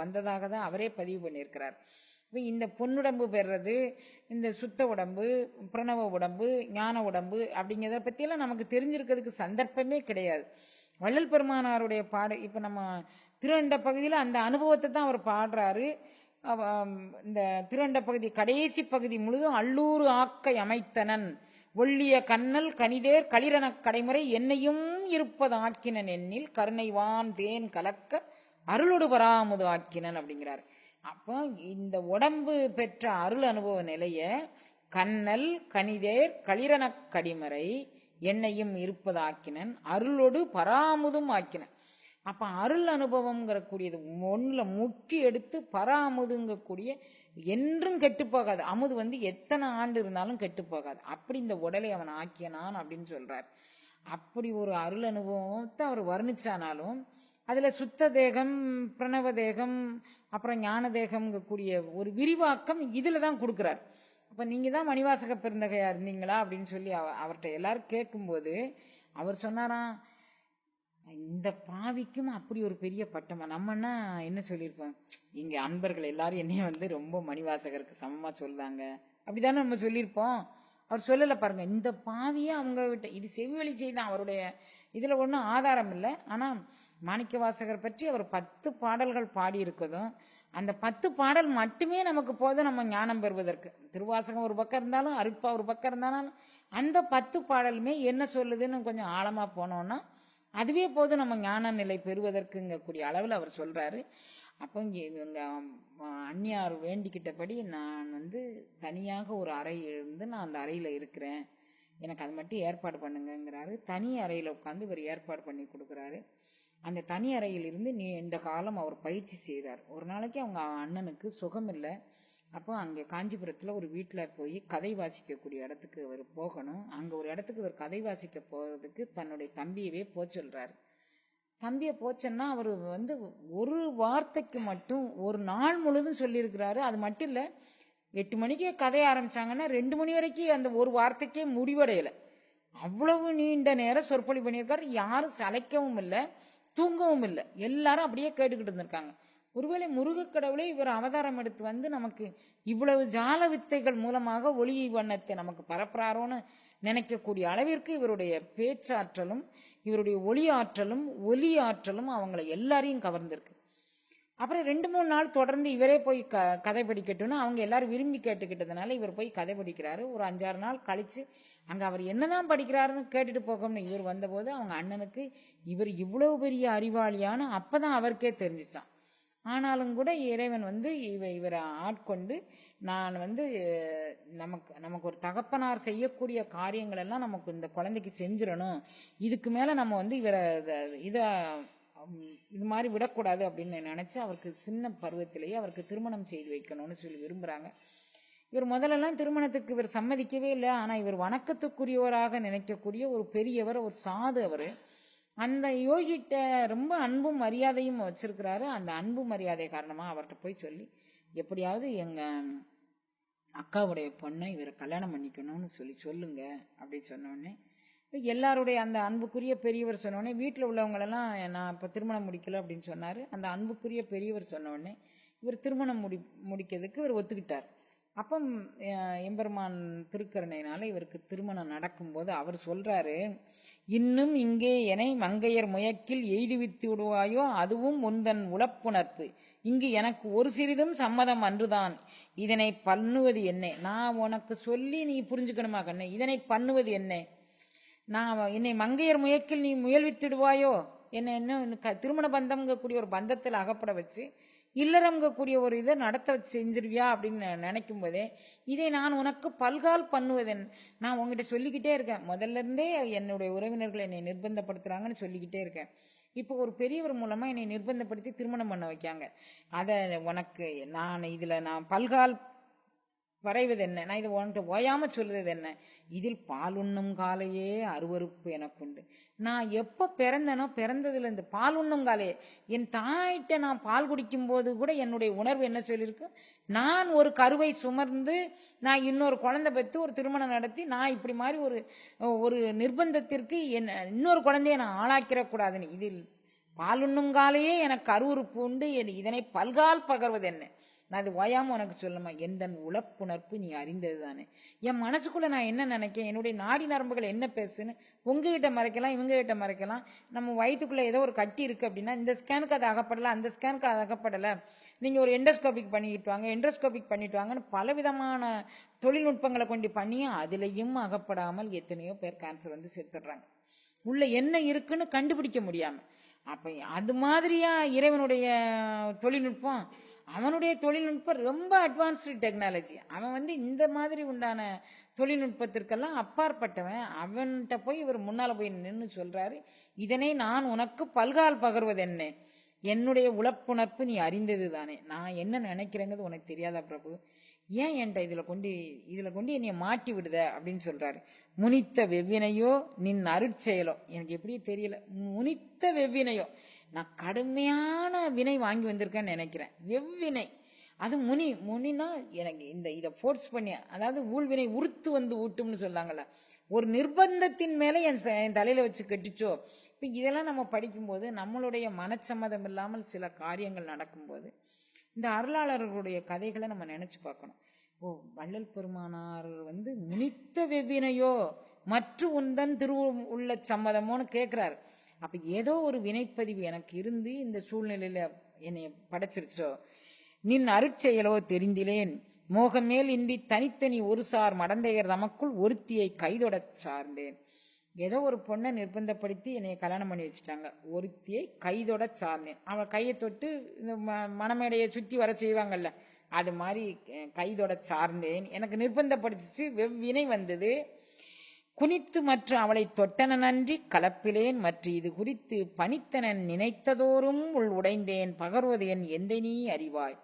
வந்ததாக தான் அவரே பதிவு பண்ணியிருக்கிறார். இப்போ இந்த பொன்னுடம்பு பெறுறது, இந்த சுத்த உடம்பு, பிரணவ உடம்பு, ஞான உடம்பு அப்படிங்கிறத பற்றியெல்லாம் நமக்கு தெரிஞ்சிருக்கிறதுக்கு சந்தர்ப்பமே கிடையாது. வள்ளல் பெருமானாருடைய இப்போ நம்ம திருவண்ட பகுதியில் அந்த அனுபவத்தை தான் அவர் பாடுறாரு. இந்த திருவண்ட பகுதி கடைசி பகுதி முழுதும் அல்லூறு ஆக்கை அமைத்தனன் ஒள்ளிய கண்ணல் கனிதேர் களிரனக் கடைமுறை என்னையும் இருப்பது ஆக்கினன் எண்ணில் கருணைவான் தேன் கலக்க அருளோடு பராமுது ஆக்கினன் அப்படிங்கிறார். அப்போ இந்த உடம்பு பெற்ற அருள் அனுபவ நிலைய கண்ணல் கனிதேர் களிரனக் கடிமறை என்னையும் இருப்பது ஆக்கினன் அருளோடு பராமுதும் ஆக்கினன். அப்ப அருள் அனுபவம்ங்கிற கூடியது ஒன்றுல முக்கி எடுத்து பராமுதுங்கக்கூடிய என்றும் கெட்டு போகாது. அமுது எத்தனை ஆண்டு இருந்தாலும் கெட்டு போகாது. அப்படி இந்த உடலை அவன் ஆக்கியனான் அப்படின்னு சொல்றார். அப்படி ஒரு அருள் அனுபவத்தை அவர் வர்ணிச்சானாலும் அதுல சுத்த தேகம், பிரணவ தேகம், அப்புறம் ஞான தேகம்ங்கக்கூடிய ஒரு விரிவாக்கம் இதுல தான் கொடுக்குறார். அப்ப நீங்க தான் மணிவாசக பெருந்தகையா இருந்தீங்களா அப்படின்னு சொல்லி அவர்கிட்ட எல்லாரும் கேட்கும்போது அவர் சொன்னாராம், இந்த பாவிக்கும் அப்படி ஒரு பெரிய பட்டமா. நம்மன்னா என்ன சொல்லியிருப்போம், இங்க அன்பர்கள் எல்லாரும் என்னைய ரொம்ப மணிவாசகருக்கு சமமா சொல்றாங்க அப்படிதானே நம்ம சொல்லியிருப்போம். அவர் சொல்லல பாருங்க, இந்த பாவியே அவங்க விட்ட இது செவிவழி செய்தான். அவருடைய இதுல ஒன்றும் ஆதாரம் இல்லை. ஆனா மாணிக்க வாசகர் பற்றி அவர் 10 பாடல்கள் பாடி இருக்கதும் அந்த 10 பாடல் மட்டுமே நமக்கு போதும் நம்ம ஞானம் பெறுவதற்கு. திருவாசகம் ஒரு பக்கம் இருந்தாலும் அருட்பா ஒரு பக்கம் இருந்தாலும் அந்த 10 பாடலுமே என்ன சொல்லுதுன்னு கொஞ்சம் ஆழமா போனோம்னா அதுவே போதும் நம்ம ஞான நிலை பெறுவதற்குங்கக்கூடிய அளவில் அவர் சொல்றாரு. அப்போ இவங்க அந்நியார் வேண்டிக்கிட்டபடி நான் தனியாக ஒரு அறை இருந்து நான் அந்த அறையில இருக்கிறேன், எனக்கு அது மட்டும் ஏற்பாடு பண்ணுங்கிறாரு. தனி அறையில உட்காந்து இவர் ஏற்பாடு பண்ணி கொடுக்குறாரு. அந்த தனி அறையில் இருந்து இந்த காலம் அவர் பயிற்சி செய்கிறார். ஒரு நாளைக்கு அவங்க அண்ணனுக்கு சுகம் இல்லை. அப்போ அங்கே காஞ்சிபுரத்தில் ஒரு வீட்டில் போய் கதை வாசிக்கக்கூடிய இடத்துக்கு அவர் போகணும். அங்கே ஒரு இடத்துக்கு இவர் கதை வாசிக்க போகிறதுக்கு தன்னுடைய தம்பியவே சொல்றாரு. தம்பியை போச்சன்னா அவர் ஒரு வார்த்தைக்கு மட்டும் ஒரு நாள் முழுதும் சொல்லியிருக்கிறாரு. அது மட்டும் இல்லை, 8 மணிக்கே கதைய ஆரம்பிச்சாங்கன்னா 2 மணி வரைக்கும் அந்த ஒரு வார்த்தைக்கே முடிவடையலை. அவ்வளவு நீண்ட நேரம் சொற்பொழி பண்ணியிருக்காரு. யாரும் சளைக்கவும் இல்லை, தூங்கவும் இல்லை, எல்லாரும் அப்படியே கேட்டுக்கிட்டு இருந்திருக்காங்க. ஒருவேளை முருகக்கடவுளே இவர் அவதாரம் எடுத்து நமக்கு இவ்வளவு ஜால வித்தைகள் மூலமாக ஒளி வண்ணத்தை நமக்கு பரப்புறாரோன்னு நினைக்கக்கூடிய அளவிற்கு இவருடைய பேச்சாற்றலும் இவருடைய ஒளி ஆற்றலும் அவங்களை எல்லாரையும் கவர்ந்திருக்கு. அப்புறம் 2-3 நாள் தொடர்ந்து இவரே போய் கதை படிக்கட்டும்னு அவங்க எல்லாரும் விரும்பி கேட்டுக்கிட்டதுனால இவர் போய் கதை படிக்கிறாரு. ஒரு 5-6 நாள் கழிச்சு அங்க அவர் என்னதான் படிக்கிறாருன்னு கேட்டுட்டு போகணும்னு இவர் வந்தபோது அவங்க அண்ணனுக்கு இவர் இவ்வளவு பெரிய அறிவாளியான அப்பதான் அவருக்கே தெரிஞ்சிச்சான். ஆனாலும் கூட இறைவன் இவரை ஆட்கொண்டு நான் நமக்கு ஒரு தகப்பனார் செய்யக்கூடிய காரியங்கள் எல்லாம் நமக்கு இந்த குழந்தைக்கு செஞ்சிடணும், இதுக்கு மேல நம்ம இவரை இது மாதிரி விடக்கூடாது அப்படின்னு நினைச்சு அவருக்கு சின்ன பருவத்திலேயே அவருக்கு திருமணம் செய்து வைக்கணும்னு சொல்லி விரும்புறாங்க. இவர் முதலெல்லாம் திருமணத்துக்கு இவர் சம்மதிக்கவே இல்லை. ஆனா இவர் வணக்கத்துக்குரியவராக நினைக்கக்கூடிய ஒரு பெரியவர், ஒரு சாது. அவரு அந்த யோகிட்ட ரொம்ப அன்பும் மரியாதையும் வச்சிருக்கிறாரு. அந்த அன்பு மரியாதை காரணமா அவர்கிட்ட போய் சொல்லி எப்படியாவது எங்க அக்காவுடைய பொண்ணை இவரை கல்யாணம் பண்ணிக்கணும்னு சொல்லுங்க அப்படின்னு சொன்னோடனே எல்லாருடைய அந்த அன்புக்குரிய பெரியவர் சொன்னோடனே வீட்டில் உள்ளவங்களெல்லாம் நான் இப்போ திருமணம் முடிக்கல அப்படின்னு சொன்னாரு. அந்த அன்புக்குரிய பெரியவர் சொன்னோடனே இவர் திருமணம் முடிக்கிறதுக்கு இவர் ஒத்துக்கிட்டார். அப்போ எம்பெருமான் திருக்கருணையினால இவருக்கு திருமணம் நடக்கும்போது அவர் சொல்றாரு, இன்னும் இங்கே என்னை மங்கையர் முயக்கில் எய்துவித்து விடுவாயோ அதுவும் உந்தன் உழப்புணர்ப்பு, இங்கு எனக்கு ஒரு சிறிதும் சம்மதம் அன்றுதான், இதனை பண்ணுவது என்ன? நான் உனக்கு சொல்லி நீ புரிஞ்சுக்கணுமா கண்ணே, இதனை பண்ணுவது என்ன? நான் என்னை மங்கையர் முயக்கில் நீ முயல்வித்துடுவாயோ, என்ன திருமண பந்தம்ங்கக்கூடிய ஒரு பந்தத்தில் அகப்பட வச்சு இல்லறம்ங்கக்கூடிய ஒரு இதை நடத்த செஞ்சிருவியா அப்படின்னு நினைக்கும் போதே இதை நான் உனக்கு பல்கால் பண்ணுவதன். நான் உங்ககிட்ட சொல்லிக்கிட்டே இருக்கேன், முதல்ல இருந்தே என்னுடைய உறவினர்கள் என்னை நிர்பந்தப்படுத்துறாங்கன்னு சொல்லிக்கிட்டே இருக்கேன். இப்போ ஒரு பெரியவர் மூலமா என்னை நிர்பந்தப்படுத்தி திருமணம் பண்ண வைக்காங்க. அதை உனக்கு நான் பல்கால் வரைவது என்ன, நான் இதை உன்கிட்ட ஓயாம சொல்றது என்ன, இதில் பால் உண்ணும் காலையே அருவருப்பு எனக்குண்டு. நான் எப்ப பிறந்தனோ பிறந்ததுல இந்த பால் உண்ணும் காலையே என் தாயிட்ட நான் பால் குடிக்கும் போது கூட என்னுடைய உணர்வு என்ன சொல்லியிருக்கு, நான் ஒரு கருவை சுமர்ந்து நான் இன்னொரு குழந்தை பெற்று ஒரு திருமணம் நடத்தி நான் இப்படி மாதிரி ஒரு நிர்பந்தத்திற்கு இன்னொரு குழந்தைய நான் ஆளாக்கிடக்கூடாதுன்னு. இதில் பாலுண்ணும் காலையே எனக்கு அருவருப்பு உண்டு, இதனை பல்கால் பகர்வது என்ன. நான் அது ஓயாம உனக்கு சொல்லுமா, எந்த உழப்புணர்ப்பு நீ அறிந்தது தானே. என் மனசுக்குள்ள நான் என்ன நினைக்கிறேன், என்னுடைய நாடி நரம்புகள் என்ன பேசுன்னு உங்ககிட்ட மறைக்கலாம், இவங்க கிட்ட மறைக்கலாம். நம்ம வயிற்றுக்குள்ள ஏதோ ஒரு கட்டி இருக்கு அப்படின்னா இந்த ஸ்கேனுக்கு அது அகப்படலை, அந்த ஸ்கேனுக்கு அது அகப்படலை, நீங்க ஒரு எண்டோஸ்கோபிக் பண்ணிட்டு வாங்க, எண்டோஸ்கோபிக் பண்ணிட்டு வாங்கன்னு பலவிதமான தொழில்நுட்பங்களை கொண்டு பண்ணி அதுலேயும் அகப்படாமல் எத்தனையோ பேர் கேன்சர் வந்து செத்துடுறாங்க, உள்ள என்ன இருக்குன்னு கண்டுபிடிக்க முடியாம. அப்ப அது மாதிரியா இறைவனுடைய தொழில்நுட்பம். அவனுடைய தொழில்நுட்பம் ரொம்ப அட்வான்ஸ்டு டெக்னாலஜி. அவன் வந்து இந்த மாதிரி உண்டான தொழில்நுட்பத்திற்கெல்லாம் அப்பாற்பட்டவன். அவன்கிட்ட போய் இவர் முன்னால போய் நின்று சொல்றாரு, இதனை நான் உனக்கு பல்கால் பகர்வது என்ன, என்னுடைய உழப்புணர்ப்பு நீ அறிந்தது தானே. நான் என்ன நினைக்கிறேங்கிறது உனக்கு தெரியாதா பிரபு, ஏன் என்கிட்ட இதுல கொண்டு என்னைய மாட்டி விடுத அப்படின்னு சொல்றாரு. முனித்த வெவ்வினையோ நின் அருட்செயலோ, எனக்கு எப்படி தெரியல, முனித்த வெவ்வினையோ, நான் கடுமையான வினை வாங்கி வந்திருக்கேன்னு நினைக்கிறேன். வெவ்வினை அது முனினா எனக்கு இதை ஃபோர்ஸ் பண்ணி, அதாவது ஊழ்வினை உறுத்து வந்து ஊட்டும்னு சொல்லாங்கல்ல, ஒரு நிர்பந்தத்தின் மேலே என் தலையில வச்சு கட்டிச்சோ. இப்போ இதெல்லாம் நம்ம படிக்கும்போது நம்மளுடைய மனச்சம்மதம் இல்லாமல் சில காரியங்கள் நடக்கும்போது இந்த அருளாளர்களுடைய கதைகளை நம்ம நினைச்சு பார்க்கணும். ஓ, வள்ளல் பெருமானார் வந்து முனித்த வெவ்வினையோ மற்ற உந்தன் உள்ள சம்மதமோன்னு கேட்கிறாரு. அப்ப ஏதோ ஒரு வினைப்பதிவு எனக்கு இருந்து இந்த சூழ்நிலையில என்னை படைச்சிருச்சோ. நின் அருட்செயலோ தெரிந்திலேன், மோகமேல் இன்றி தனித்தனி ஒரு சார் மடந்தையர் தமக்குள் ஒருத்தியை கைதொட சார்ந்தேன். ஏதோ ஒரு பொண்ணை நிர்பந்தப்படுத்தி என்னைய கல்யாணம் பண்ணி வச்சுட்டாங்க, ஒருத்தியை கைதொட சார்ந்தேன். அவன் கையை தொட்டு இந்த மணமேடையை சுற்றி வர செய்வாங்கல்ல, அது மாதிரி கைதொட சார்ந்தேன். எனக்கு நிர்பந்தப்படுத்திச்சு, வெவ்வினை வந்தது. குனித்து மற்ற அவளை தொட்டன நன்றி கலப்பிலேன், மற்ற இது குறித்து பணித்தனன் நினைத்ததோறும் உள் உடைந்தேன், பகர்வது என் எந்த நீ அறிவாய்.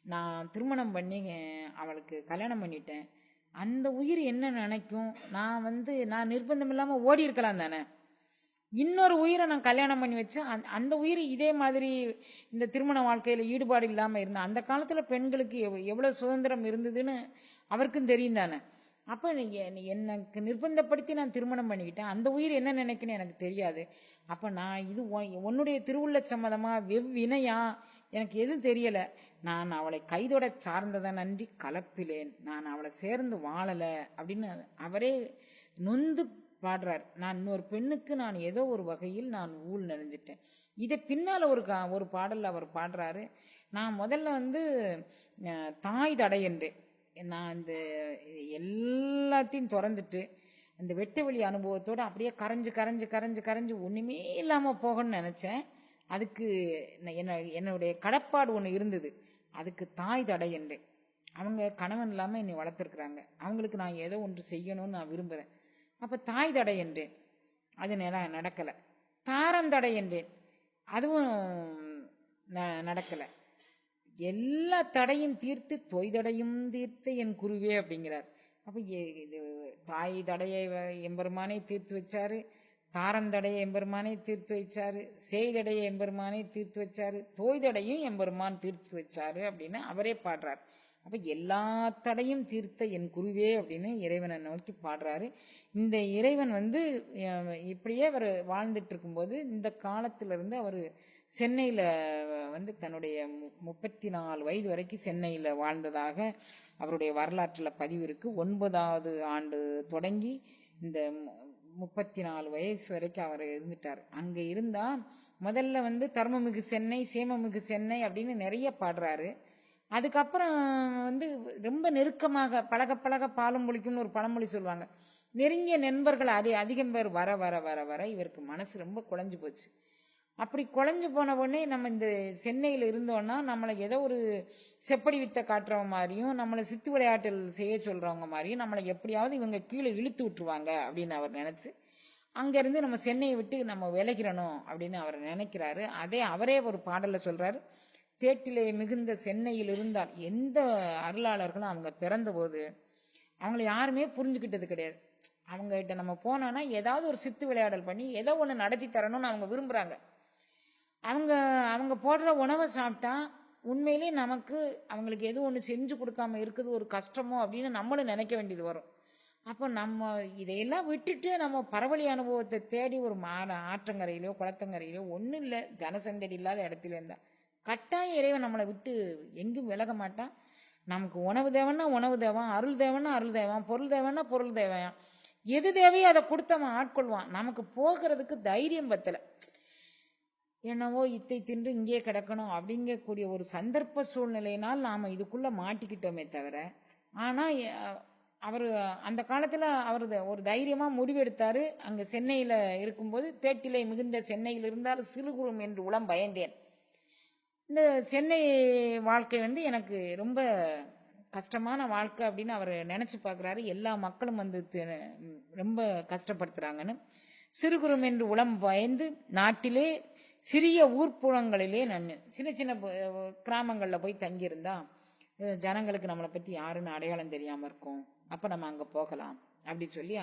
நான் திருமணம் பண்ணி அவளுக்கு கல்யாணம் பண்ணிட்டேன், அந்த உயிர் என்ன நினைக்கும், நான் நிர்பந்தம் இல்லாம ஓடி இருக்கலாம் தானே. இன்னொரு உயிரை நான் கல்யாணம் பண்ணி வச்சேன், அந்த உயிர் இதே மாதிரி இந்த திருமண வாழ்க்கையில ஈடுபாடு இல்லாம இருந்தேன். அந்த காலத்துல பெண்களுக்கு எவ்வளவு சுதந்திரம் இருந்ததுன்னு அவருக்கும் தெரியும் தானே. அப்ப எனக்கு நிர்பந்தப்படுத்தி நான் திருமணம் பண்ணிக்கிட்டேன், அந்த உயிர் என்ன நினைக்குன்னு எனக்கு தெரியாது. அப்ப நான் இது உன்னுடைய திருவுள்ள சம்மதமா வெவ்வினையா எனக்கு எதுவும் தெரியல. நான் அவளை கைதொட சார்ந்ததை நன்றி கலப்பிலேன், நான் அவளை சேர்ந்து வாழல அப்படின்னு அவரே நொந்து பாடுறார். நான் இன்னொரு பெண்ணுக்கு நான் ஏதோ ஒரு வகையில் நான் ஊழ் நினைஞ்சிட்டேன். இதை பின்னால ஒரு பாடல்ல அவர் பாடுறாரு. நான் முதல்ல தாய் தடை என்றேன். நான் இந்த எல்லாத்தையும் திறந்துட்டு இந்த வெட்ட வெளி அனுபவத்தோடு அப்படியே கரைஞ்சு கரைஞ்சு கரைஞ்சு கரைஞ்சு ஒன்றுமே இல்லாமல் போகணும்னு நினச்சேன். அதுக்கு என்னுடைய கடப்பாடு ஒன்று இருந்தது, அதுக்கு தாய் தடை என்றேன். அவங்க கணவன் இல்லாமல் என்னை வளர்த்துருக்குறாங்க, அவங்களுக்கு நான் ஏதோ ஒன்று செய்யணும்னு நான் விரும்புகிறேன். அப்போ தாய் தடை என்றேன், அது நடக்கலை. தாரம் தடை என்றேன், அதுவும் நடக்கலை. எல்லா தடையும் தீர்த்து தொய்தடையும் தீர்த்து என் குருவே அப்படிங்கிறார். அப்போ இது தாய் தடையை எம்பெருமானே தீர்த்து வச்சாரு, தாரந்தடையை எம்பெருமானே தீர்த்து வச்சாரு, செய்தடையை எம்பெருமானே தீர்த்து வச்சாரு, தோய்தடையும் எம்பெருமான் தீர்த்து வச்சாரு அப்படின்னு அவரே பாடுறார். அப்ப எல்லா தடையும் தீர்த்த என் குருவே அப்படின்னு இறைவனை நோக்கி பாடுறாரு. இந்த இறைவன் இப்படியே அவர் வாழ்ந்துட்டு இருக்கும்போது இந்த காலத்திலிருந்து அவர் சென்னையில தன்னுடைய 34 வயது வரைக்கும் சென்னையில வாழ்ந்ததாக அவருடைய வரலாற்றுல பதிவு இருக்கு. 9வது ஆண்டு தொடங்கி இந்த 34 வயசு வரைக்கும் அவர் இருந்துட்டார். அங்க இருந்தா முதல்ல தர்மமிகு சென்னை, சேமமிகு சென்னை அப்படின்னு நிறைய பாடுறாரு. அதுக்கப்புறம் ரொம்ப நெருக்கமாக பழக பழக பாலும் புளிக்கும்னு ஒரு பழமொழி சொல்லுவாங்க. நெருங்கிய நண்பர்கள் அதிகம் பேர் வர வர வர வர இவருக்கு மனசு ரொம்ப குழஞ்சு போச்சு. அப்படி குழஞ்சு போன உடனே நம்ம இந்த சென்னையில் இருந்தோம்னா நம்மளை ஏதோ ஒரு செப்படி வித்தை காட்டுறவங்க மாதிரியும், நம்மளை சித்து விளையாட்டில் செய்ய சொல்றவங்க மாதிரியும் நம்மளை எப்படியாவது இவங்க கீழே இழுத்து விட்டுருவாங்க அப்படின்னு அவர் நினைச்சு அங்கிருந்து நம்ம சென்னையை விட்டு நம்ம விலகிறணும் அப்படின்னு அவர் நினைக்கிறாரு. அவரே ஒரு பாடல்ல சொல்றாரு, தேட்டிலே மிகுந்த சென்னையில் இருந்தால். எந்த அருளாளர்களும் அவங்க பிறந்த போது அவங்கள யாருமே புரிஞ்சுக்கிட்டது கிடையாது. அவங்க கிட்ட நம்ம போனோம்னா ஏதாவது ஒரு சித்து விளையாடல் பண்ணி ஏதோ ஒன்று நடத்தி தரணும்னு அவங்க விரும்புறாங்க. அவங்க போடுற உணவை சாப்பிட்டா உண்மையிலேயே நமக்கு அவங்களுக்கு எதுவும் ஒன்று செஞ்சு கொடுக்காம இருக்குது ஒரு கஷ்டமோ அப்படின்னு நம்மளும் நினைக்க வேண்டியது வரும். அப்போ நம்ம இதையெல்லாம் விட்டுட்டு நம்ம பரவழி அனுபவத்தை தேடி ஒரு ஆற்றங்கரையிலையோ குளத்தங்கரையிலையோ ஒன்றும் இல்லை, ஜனசந்தடி இல்லாத இடத்துல இருந்தா கட்டாயம் இறைவன் நம்மளை விட்டு எங்கும் விலக மாட்டான். நமக்கு உணவு தேவைன்னா உணவு தேவான், அருள் தேவைன்னா அருள் தேவான், பொருள் தேவைன்னா பொருள் தேவையான், எது தேவையோ அதை கொடுத்தவன் ஆட்கொள்வான். நமக்கு போகிறதுக்கு தைரியம் பத்தலை. என்னவோ இத்தை தின்று இங்கே கிடக்கணும் அப்படிங்கக்கூடிய ஒரு சந்தர்ப்ப சூழ்நிலையினால் நாம் இதுக்குள்ளே மாட்டிக்கிட்டோமே தவிர. ஆனால் அவர் அந்த காலத்தில் அவர் ஒரு தைரியமாக முடிவெடுத்தார். அங்கே சென்னையில் இருக்கும்போது தேட்டிலை மிகுந்த சென்னையில் இருந்தால் சிறுகுறும் என்று உளம் பயந்தேன். இந்த சென்னை வாழ்க்கை எனக்கு ரொம்ப கஷ்டமான வாழ்க்கை அப்படின்னு அவர் நினச்சி பார்க்குறாரு. எல்லா மக்களும் ரொம்ப கஷ்டப்படுத்துகிறாங்கன்னு சிறுகுறும் என்று உளம் பயந்து நாட்டிலே சிறிய ஊர்ப்புறங்களிலே நான் சின்ன சின்ன கிராமங்களில் போய் தங்கியிருந்தா ஜனங்களுக்கு நம்மளை பற்றி யாருன்னு அடையாளம் தெரியாமல் இருக்கும், அப்போ நம்ம அங்கே போகலாம் அப்படி சொல்லி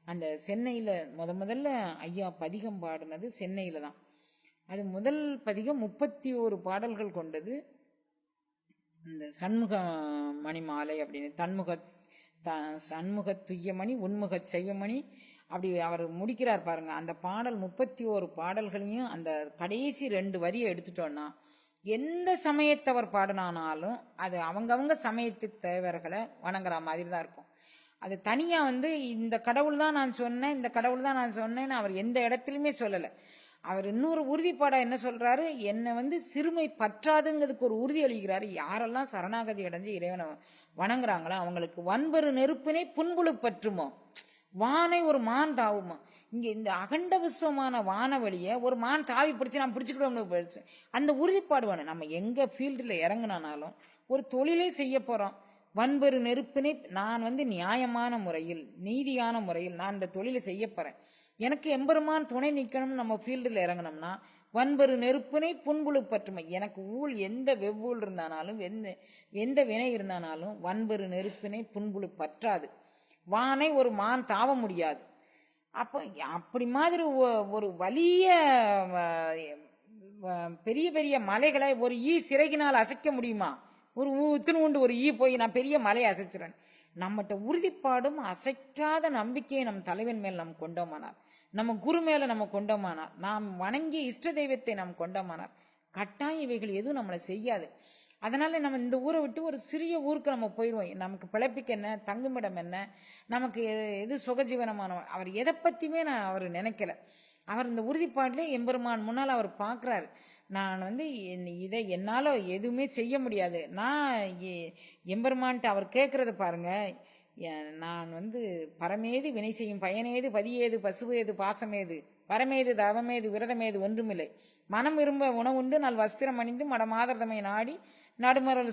அந்த சென்னையில் முதல்ல ஐயா பதிகம் பாடினது சென்னையில் தான். அது முதல் பதிகம் 31 பாடல்கள் கொண்டது. இந்த சண்முக மணி மாலை அப்படின்னு சண்முக துய்யமணி உன்முக செய்வமணி அப்படி அவர் முடிக்கிறார் பாருங்க. அந்த பாடல் 31 பாடல்களையும் அந்த கடைசி 2 வரியை எடுத்துட்டோன்னா எந்த சமயத்தவர் பாடினானாலும் அது அவங்கவங்க சமயத்து தேவர்களை வணங்குற மாதிரி தான் இருக்கும். அது தனியா இந்த கடவுள் தான் நான் சொன்னேன், இந்த கடவுள் தான் நான் சொன்னேன்னு அவர் எந்த இடத்துலையுமே சொல்லலை. அவர் இன்னொரு உறுதிப்பாடா என்ன சொல்றாரு, என்னை சிறுமை பற்றாதுங்கிறதுக்கு ஒரு உறுதி அளிக்கிறாரு. யாரெல்லாம் சரணாகதி அடைஞ்சு இறைவனை வணங்குறாங்களோ அவங்களுக்கு வன்பெரு நெருப்பினை புன்புழு பற்றுமோ, வானை ஒரு மான் தாவுமா. இங்க இந்த அகண்ட விஸ்வமான வானவெளியை ஒரு மான் தாவி பிடிச்சு நான் பிடிச்சுக்கிட்டோம்னு போயிடுச்சு. அந்த உறுதிப்பாடு வேணும். நம்ம எங்க ஃபீல்டில் இறங்கினாலும் ஒரு தொழிலே செய்ய போறோம், வன்பெரு நெருப்பினை நான் நியாயமான முறையில் நீதியான முறையில் நான் இந்த தொழிலை செய்ய போறேன், எனக்கு எம்பெருமான் துணை நிற்கணும்னு நம்ம ஃபீல்டில் இறங்கினோம்னா வன்பெரு நெருப்பினை புன்புழு பற்றுமை. எனக்கு எந்த வெவ்வூல் இருந்தானாலும் எந்த வினை இருந்தானாலும் வன்பெரு நெருப்பினை புன்புழு பற்றாது, வானை ஒரு மான் தாவ முடியாது. அப்போ அப்படி மாதிரி ஒரு வலிய பெரிய பெரிய மலைகளை ஒரு சிறகினால் அசைக்க முடியுமா? ஒரு இத்தினூண்டு ஒரு போய் நான் பெரிய மலையை அசைச்சிடறேன். நம்மகிட்ட உறுதிப்பாடும் அசைக்காத நம்பிக்கையை நம் தலைவன் மேல் நாம் கொண்டோமானார், நம்ம குரு மேல நம்ம கொண்டோமானார், நாம் வணங்கிய இஷ்ட தெய்வத்தை நாம் கொண்டோமானார் கட்டாயம் இவைகள் எதுவும் நம்மளை செய்யாது. அதனால நம்ம இந்த ஊரை விட்டு ஒரு சிறிய ஊருக்கு நம்ம போயிடுவோம். நமக்கு பிழைப்புக்கு என்ன, தங்குமிடம் என்ன, நமக்கு எது சுகஜீவனமான, அவர் எதை பத்தியுமே அவர் நினைக்கல. அவர் இந்த உறுதிப்பாட்டிலே எம்பெருமான் முன்னால் அவர் பார்க்குறாரு, நான் இதை என்னால் எதுவுமே செய்ய முடியாது. நான் எம்பெருமான்ட்டு அவர் கேட்கறத பாருங்க, நான் பரமேது வினை செய்யும் பயனேது பதியேது பசுவேது பாசமேது பரமேது தவமேது விரதமேது ஒன்றுமில்லை, மனம் விரும்ப உணவுண்டு நல் வஸ்திரம் அணிந்து மடமாதர்தமை நாடி நடுமரல்